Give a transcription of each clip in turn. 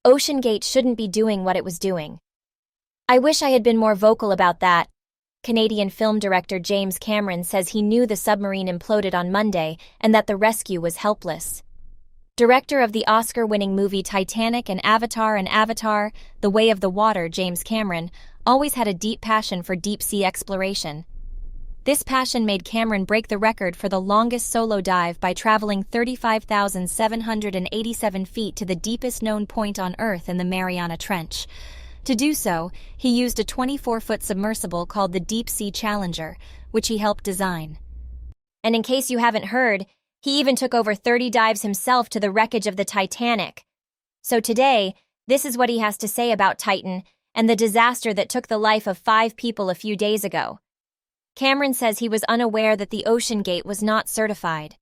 Oceangate shouldn't be doing what it was doing. I wish I had been more vocal about that. Canadian film director James Cameron says he knew the submarine imploded on Monday and that the rescue was helpless. Director of the Oscar-winning movie Titanic and Avatar, The Way of the Water, James Cameron always had a deep passion for deep-sea exploration. This passion made Cameron break the record for the longest solo dive by traveling 35,787 feet to the deepest known point on Earth in the Mariana Trench. To do so, he used a 24-foot submersible called the Deep Sea Challenger, which he helped design. And in case you haven't heard, he even took over 30 dives himself to the wreckage of the Titanic. So today, this is what he has to say about Titan and the disaster that took the life of 5 people a few days ago. Cameron says he was unaware that the Oceangate was not certified.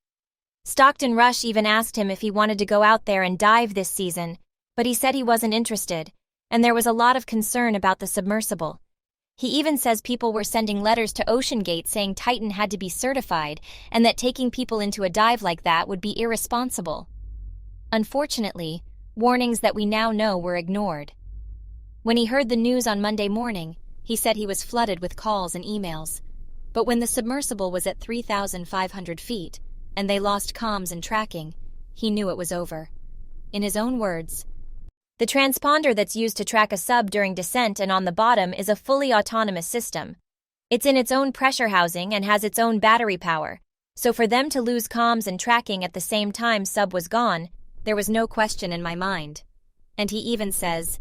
Stockton Rush even asked him if he wanted to go out there and dive this season, but he said he wasn't interested, and there was a lot of concern about the submersible. He even says people were sending letters to Oceangate saying Titan had to be certified and that taking people into a dive like that would be irresponsible. Unfortunately, warnings that we now know were ignored. When he heard the news on Monday morning, he said he was flooded with calls and emails. But when the submersible was at 3,500 feet, and they lost comms and tracking, he knew it was over. In his own words, "The transponder that's used to track a sub during descent and on the bottom is a fully autonomous system. It's in its own pressure housing and has its own battery power, so for them to lose comms and tracking at the same time sub was gone, there was no question in my mind." And he even says,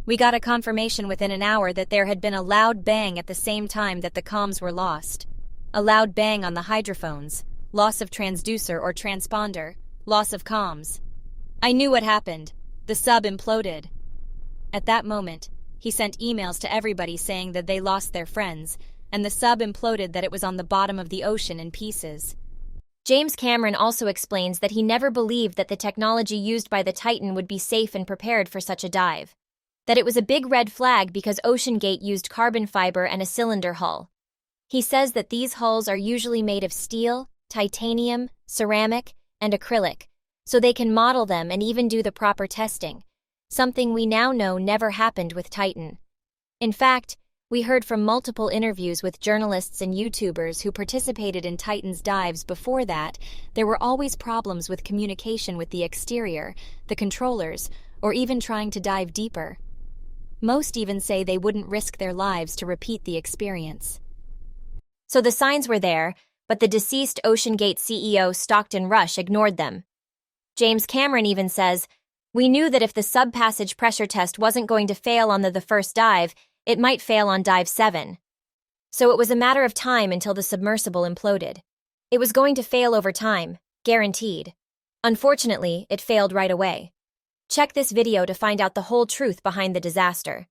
"We got a confirmation within an hour that there had been a loud bang at the same time that the comms were lost. A loud bang on the hydrophones, loss of transducer or transponder, loss of comms. I knew what happened. The sub imploded." At that moment, he sent emails to everybody saying that they lost their friends, and the sub imploded, that it was on the bottom of the ocean in pieces. James Cameron also explains that he never believed that the technology used by the Titan would be safe and prepared for such a dive. That it was a big red flag because Oceangate used carbon fiber and a cylinder hull. He says that these hulls are usually made of steel, titanium, ceramic, and acrylic, so they can model them and even do the proper testing, something we now know never happened with Titan. In fact, we heard from multiple interviews with journalists and YouTubers who participated in Titan's dives before that there were always problems with communication with the exterior, the controllers, or even trying to dive deeper. Most even say they wouldn't risk their lives to repeat the experience. So the signs were there, but the deceased Oceangate CEO Stockton Rush ignored them. James Cameron even says, "We knew that if the sub-passage pressure test wasn't going to fail on the first dive, it might fail on dive 7. So it was a matter of time until the submersible imploded. It was going to fail over time, guaranteed. Unfortunately, it failed right away. Check this video to find out the whole truth behind the disaster."